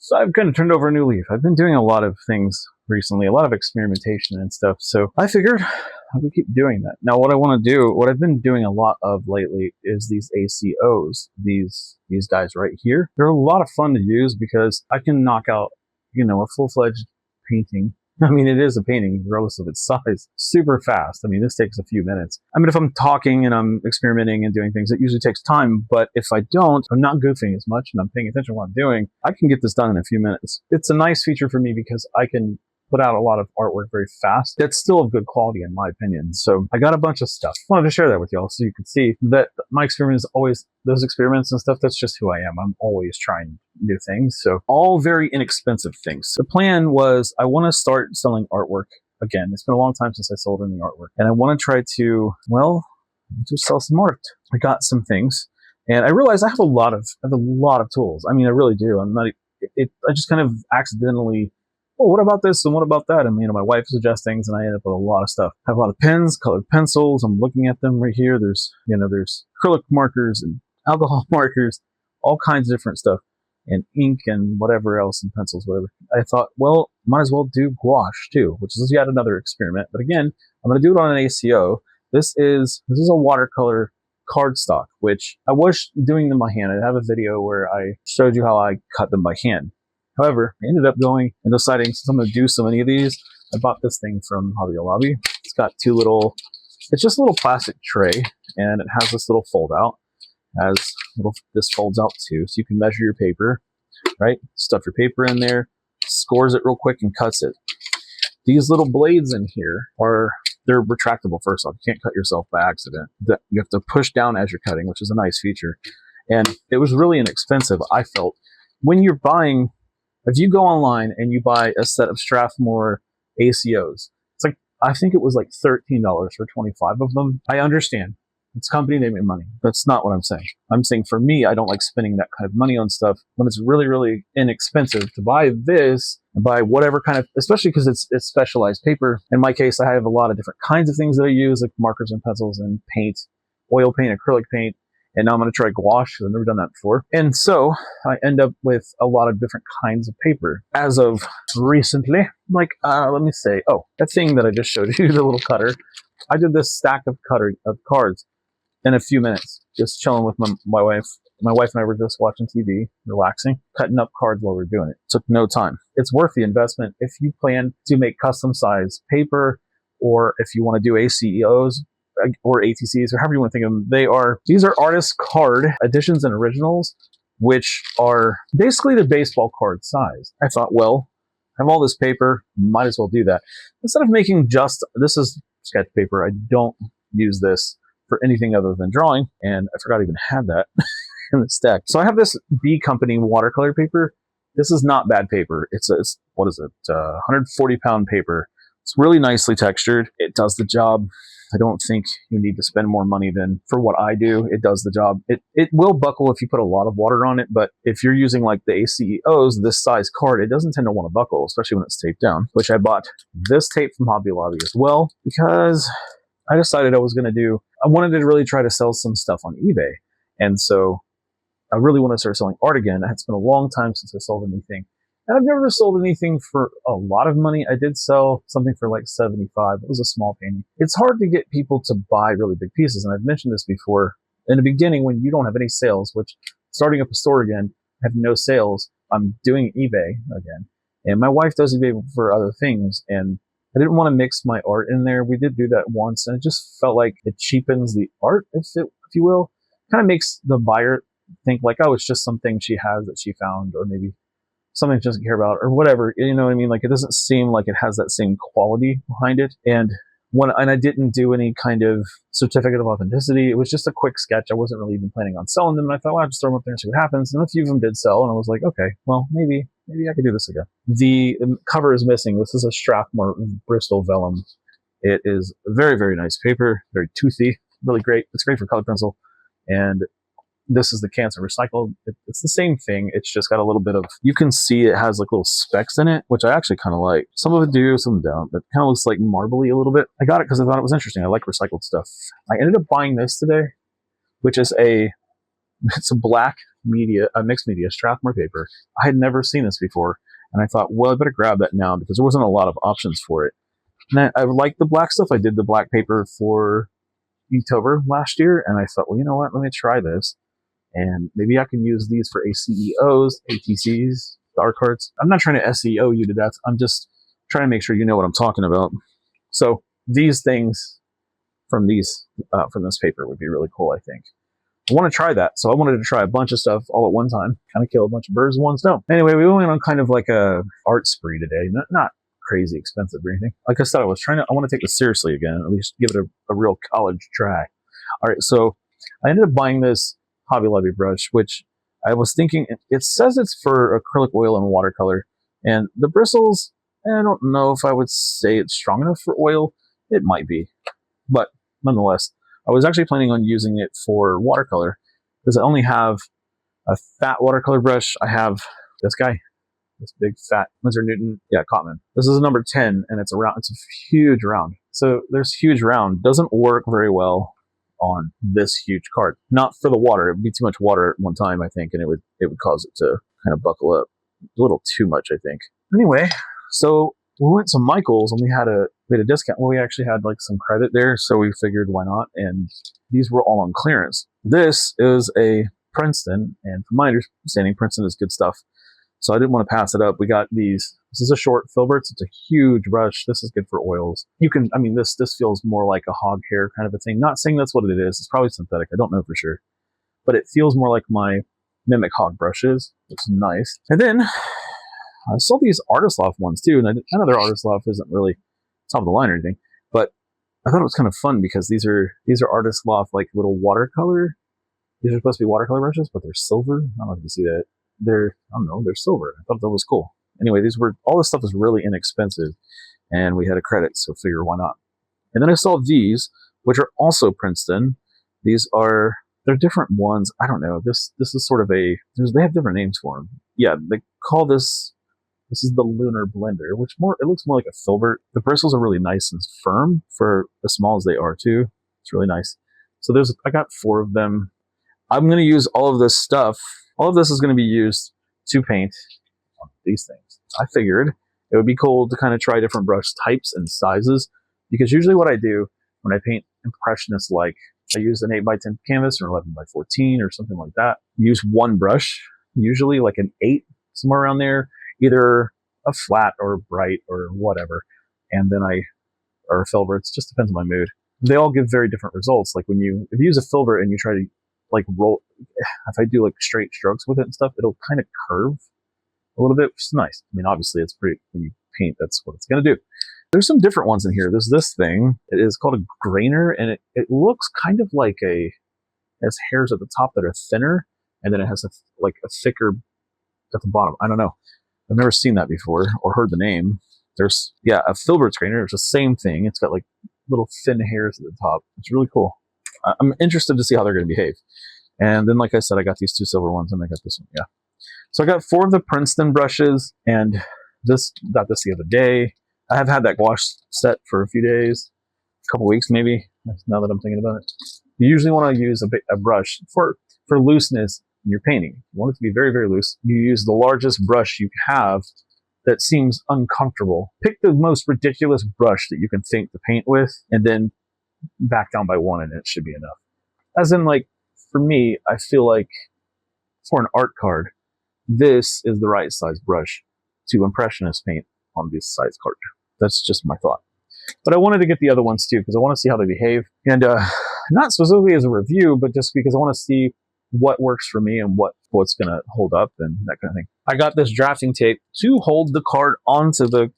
So I've kind of turned over a new leaf. I've been doing a lot of things recently, a lot of experimentation and stuff. So I figured I would keep doing that. Now, what I want to do, what I've been doing a lot of lately is these ACOs, these guys right here. They're a lot of fun to use because I can knock out, a full-fledged painting. I mean, it is a painting regardless of its size, super fast. I mean, this takes a few minutes. I mean, if I'm talking and I'm experimenting and doing things, it usually takes time. But if I don't, I'm not goofing as much and I'm paying attention to what I'm doing, I can get this done in a few minutes. It's a nice feature for me because I can put out a lot of artwork very fast. That's still of good quality in my opinion. So I got a bunch of stuff. I wanted to share that with y'all so you can see that my experience is always, those experiments and stuff, that's just who I am. I'm always trying new things. So all very inexpensive things. The plan was I want to start selling artwork again. It's been a long time since I sold any artwork. And I want to try to, just sell some art. I got some things and I realized I have a lot of tools. I mean, I really do. I just kind of accidentally, oh, what about this and what about that? And, my wife suggests things and I end up with a lot of stuff. I have a lot of pens, colored pencils. I'm looking at them right here. There's acrylic markers and alcohol markers, all kinds of different stuff, and ink and whatever else, and pencils, whatever. I thought, well, might as well do gouache too, which is yet another experiment. But again, I'm going to do it on an ACO. This is a watercolor cardstock, which I was doing them by hand. I have a video where I showed you how I cut them by hand. However, I ended up going and deciding, since I'm going to do so many of these, I bought this thing from Hobby Lobby. It's got it's just a little plastic tray, and it has this little fold out. This folds out too, so you can measure your paper, right? Stuff your paper in there, scores it real quick and cuts it. These little blades in here they're retractable. First off, you can't cut yourself by accident. You have to push down as you're cutting, which is a nice feature. And it was really inexpensive, I felt. When you're buying, if you go online and you buy a set of Strathmore ACOs, I think it was like $13 for 25 of them. I understand. It's a company, they make money. That's not what I'm saying. I'm saying for me, I don't like spending that kind of money on stuff when it's really, really inexpensive to buy this and buy whatever kind of, especially because it's specialized paper. In my case, I have a lot of different kinds of things that I use, like markers and pencils and paint, oil paint, acrylic paint. And now I'm going to try gouache. I've never done that before. And so I end up with a lot of different kinds of paper. As of recently, let me say, that thing that I just showed you, the little cutter, I did this stack of cards in a few minutes, just chilling with my wife. My wife and I were just watching TV, relaxing, cutting up cards while we were doing it. Took no time. It's worth the investment if you plan to make custom size paper, or if you want to do ACOs, or ATCs, or however you want to think of them. These are artist card editions and originals, which are basically the baseball card size. I thought, well, I have all this paper, might as well do that. Instead of making this is sketch paper, I don't use this for anything other than drawing, and I forgot I even had that in the stack. So I have this B Company watercolor paper. This is not bad paper. It's 140-pound paper. It's really nicely textured. It does the job. I don't think you need to spend more money than for what I do. It does the job. It will buckle if you put a lot of water on it, but if you're using like the ACOs, this size card, it doesn't tend to want to buckle, especially when it's taped down, which I bought this tape from Hobby Lobby as well, because I decided I wanted to really try to sell some stuff on eBay. And so I really want to start selling art again. It's been a long time since I sold anything. And I've never sold anything for a lot of money. I did sell something for like $75. It was a small painting. It's hard to get people to buy really big pieces. And I've mentioned this before. In the beginning, when you don't have any sales, which starting up a store again, I have no sales. I'm doing eBay again. And my wife does eBay for other things. And I didn't want to mix my art in there. We did do that once. And it just felt like it cheapens the art, if you will. Kind of makes the buyer think like, oh, it's just something she has that she found, or maybe something she doesn't care about, or whatever. You know what I mean? Like, it doesn't seem like it has that same quality behind it. And I didn't do any kind of certificate of authenticity. It was just a quick sketch. I wasn't really even planning on selling them. And I thought, well, I'll just throw them up there and see what happens. And a few of them did sell. And I was like, okay, well, maybe I could do this again. The cover is missing. This is a Strathmore Bristol vellum. It is very, very nice paper, very toothy, really great. It's great for color pencil. And this is the cancer recycled. It's the same thing. It's just got a little bit of, you can see it has like little specks in it, which I actually kind of like. Some of it do, some don't, but it kind of looks like marbly a little bit. I got it because I thought it was interesting. I like recycled stuff. I ended up buying this today, which is it's a black mixed media Strathmore paper. I had never seen this before, and I thought, well, I better grab that now because there wasn't a lot of options for it. And I liked the black stuff. I did the black paper for Inktober last year, and I thought, well, you know what? Let me try this, and maybe I can use these for ACEOs, ATCs, dark cards. I'm not trying to SEO you to death. I'm just trying to make sure you know what I'm talking about. So these things from this paper would be really cool, I think. I want to try that, so I wanted to try a bunch of stuff all at one time, kind of kill a bunch of birds with one stone. Anyway, we went on kind of like a art spree today, not crazy expensive or anything. Like I said, I want to take this seriously again, at least give it a real college try. All right, so I ended up buying this Hobby Lobby brush, which I was thinking, it says it's for acrylic oil and watercolor, and the bristles, I don't know if I would say it's strong enough for oil. It might be, but nonetheless, I was actually planning on using it for watercolor because I only have a fat watercolor brush. I have this guy, this big fat Winsor Newton, Cotman. This is a number 10, and it's a huge round. So this huge round doesn't work very well on this huge card. Not for the water. It would be too much water at one time, I think, and it would cause it to kind of buckle up a little too much, I think. Anyway, so we went to Michael's and we had a discount. Well, we actually had like some credit there, so we figured why not. And these were all on clearance. This is a Princeton, and from my understanding, Princeton is good stuff. So I didn't want to pass it up. We got these. This is a short filberts. It's a huge brush. This is good for oils. This feels more like a hog hair kind of a thing. Not saying that's what it is. It's probably synthetic. I don't know for sure. But it feels more like my Mimic Hog brushes. It's nice. And then I saw these Artist Loft ones too, and I know their Artist Loft isn't really top of the line or anything, but I thought it was kind of fun because these are Artist Loft like little watercolor. These are supposed to be watercolor brushes, but they're silver. I don't know if you can see that. They're silver. I thought that was cool. Anyway, all this stuff is really inexpensive, and we had a credit, so figure why not. And then I saw these, which are also Princeton. They're different ones. I don't know. This is sort of they have different names for them. Yeah, they call this. This is the Lunar Blender, it looks more like a filbert. The bristles are really nice and firm for as small as they are too. It's really nice. So I got 4 of them. I'm going to use all of this stuff. All of this is going to be used to paint on these things. I figured it would be cool to kind of try different brush types and sizes, because usually what I do when I paint impressionists, like I use an 8x10 canvas or 11x14 or something like that. Use one brush, usually like an 8, somewhere around there. Either a flat or bright or whatever, and then or a filbert. It just depends on my mood. They all give very different results. Like if you use a filbert and you try to like roll, if I do like straight strokes with it and stuff, it'll kind of curve a little bit, which is nice. I mean, obviously it's pretty, when you paint, that's what it's going to do. There's some different ones in here. There's this thing. It is called a grainer, and it looks kind of like it has hairs at the top that are thinner, and then it has a thicker at the bottom. I don't know. I've never seen that before or heard the name. There's, a filbert grainer. It's the same thing. It's got like little thin hairs at the top. It's really cool. I'm interested to see how they're going to behave. And then, like I said, I got these 2 silver ones, and I got this one. Yeah. So I got 4 of the Princeton brushes, and got this the other day. I have had that gouache set for a few days, a couple weeks maybe, now that I'm thinking about it. You usually want to use a brush for looseness in your painting. You want it to be very, very loose. You use the largest brush you have that seems uncomfortable. Pick the most ridiculous brush that you can think to paint with, and then back down by 1, and it should be enough. As in, like, for me, I feel like for an art card, this is the right size brush to impressionist paint on this size card. That's just my thought. But I wanted to get the other ones too, because I want to see how they behave. And not specifically as a review, but just because I want to see what works for me and what's going to hold up and that kind of thing. I got this drafting tape to hold the card onto the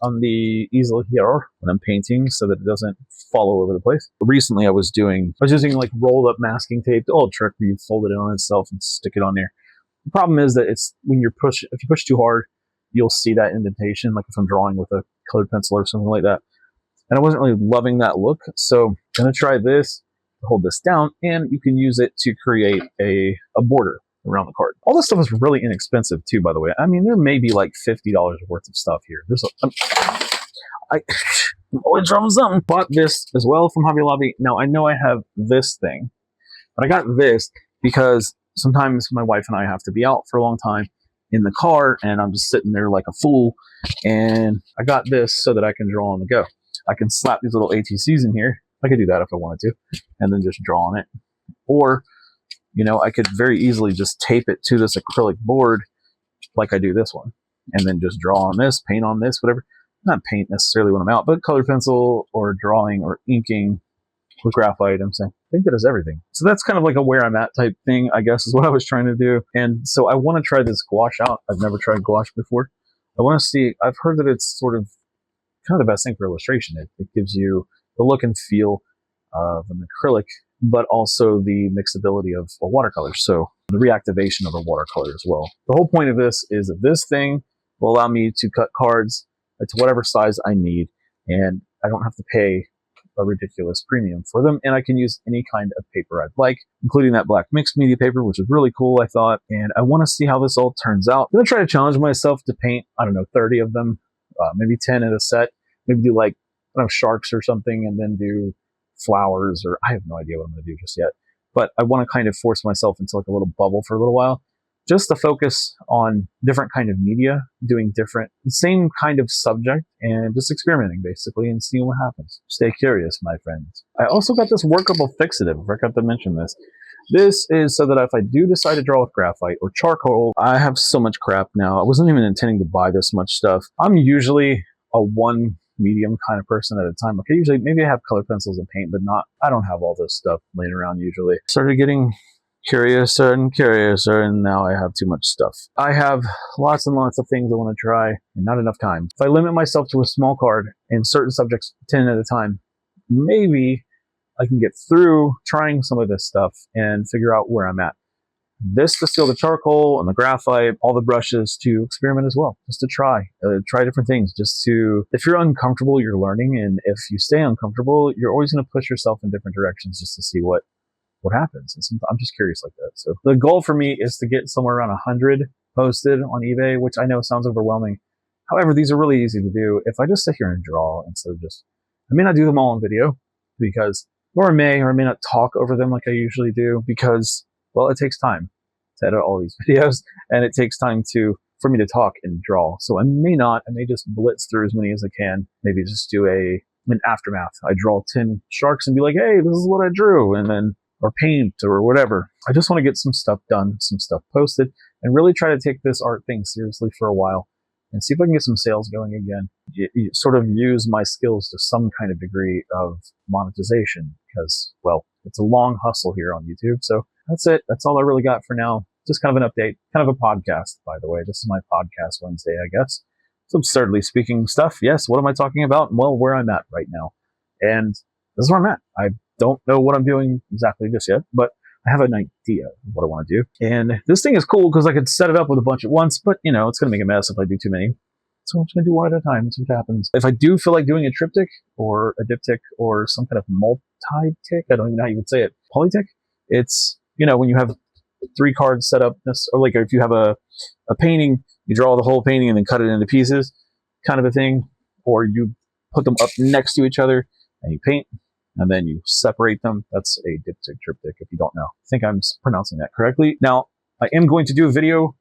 on the easel here when I'm painting, so that it doesn't fall all over the place. Recently I was using like rolled up masking tape, the old trick where you fold it on itself and stick it on there. The problem is that if you push too hard, you'll see that indentation, like if I'm drawing with a colored pencil or something like that. And I wasn't really loving that look, so I'm going to try this to hold this down, and you can use it to create a border around the card. All this stuff is really inexpensive too, by the way. I mean, there may be like $50 worth of stuff here. I'm always drawing something. Bought this as well from Hobby Lobby. Now, I know I have this thing, but I got this because sometimes my wife and I have to be out for a long time in the car, and I'm just sitting there like a fool, and I got this so that I can draw on the go. I can slap these little ATCs in here. I could do that if I wanted to, and then just draw on it. Or, you know, I could very easily just tape it to this acrylic board like I do this one, and then just draw on this, paint on this, whatever. Not paint necessarily when I'm out, but color pencil or drawing or inking with graphite. I'm saying, I think that is everything. So that's kind of like a where I'm at type thing, I guess, is what I was trying to do. And so I want to try this gouache out. I've never tried gouache before. I want to see, I've heard that it's sort of kind of the best thing for illustration. It gives you the look and feel of an acrylic, but also the mixability of a watercolor. So the reactivation of a watercolor as well. The whole point of this is that this thing will allow me to cut cards to whatever size I need, and I don't have to pay a ridiculous premium for them, and I can use any kind of paper I'd like, including that black mixed media paper, which is really cool, I thought, and I want to see how this all turns out. I'm going to try to challenge myself to paint, I don't know, 30 of them, maybe 10 in a set, maybe do like, I don't know, sharks or something, and then do flowers, or I have no idea what I'm going to do just yet, but I want to kind of force myself into like a little bubble for a little while, just to focus on different kind of media, doing different, same kind of subject, and just experimenting basically and seeing what happens. Stay curious, my friends. I also got this workable fixative. I forgot to mention this. This is so that if I do decide to draw with graphite or charcoal, I have so much crap now. I wasn't even intending to buy this much stuff. I'm usually a one medium kind of person at a time. Like maybe I have color pencils and paint, but I don't have all this stuff laying around usually. Started getting curiouser, and now I have too much stuff. I have lots and lots of things I want to try, and not enough time. If I limit myself to a small card and certain subjects 10 at a time, maybe I can get through trying some of this stuff and figure out where I'm at. This to steal the charcoal and the graphite, all the brushes to experiment as well, just to try different things, just to, if you're uncomfortable, you're learning, and if you stay uncomfortable, you're always going to push yourself in different directions just to see what happens. And I'm just curious like that. So the goal for me is to get somewhere around 100 posted on eBay, which I know sounds overwhelming. However, these are really easy to do if I just sit here and draw instead of I may not do them all on video because, or I may not talk over them like I usually do because, well, it takes time to edit all these videos, and it takes time for me to talk and draw. So I may just blitz through as many as I can, maybe just do an aftermath. I draw 10 sharks and be like, hey, this is what I drew, and then or paint or whatever. I just want to get some stuff done, some stuff posted, and really try to take this art thing seriously for a while and see if I can get some sales going again. Sort of use my skills to some kind of degree of monetization because, well, it's a long hustle here on YouTube. So that's it. That's all I really got for now. Just kind of an update, kind of a podcast, by the way. This is my podcast Wednesday, I guess. Some absurdly speaking stuff. Yes, what am I talking about? Well, where I'm at right now. And this is where I'm at. I don't know what I'm doing exactly just yet, but I have an idea of what I want to do. And this thing is cool because I could set it up with a bunch at once, but you know, it's going to make a mess if I do too many. So I'm just going to do one at a time and see what happens. If I do feel like doing a triptych or a diptych or some kind of multi-tick, I don't even know how you would say it, polytick, it's, you know, when you have 3 cards set up, or like if you have a painting, you draw the whole painting and then cut it into pieces, kind of a thing, or you put them up next to each other and you paint, and then you separate them. That's a diptych, triptych, if you don't know. I think I'm pronouncing that correctly. Now, I am going to do a video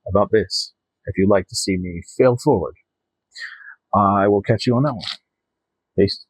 about this. If you'd like to see me fail forward, I will catch you on that one. Peace.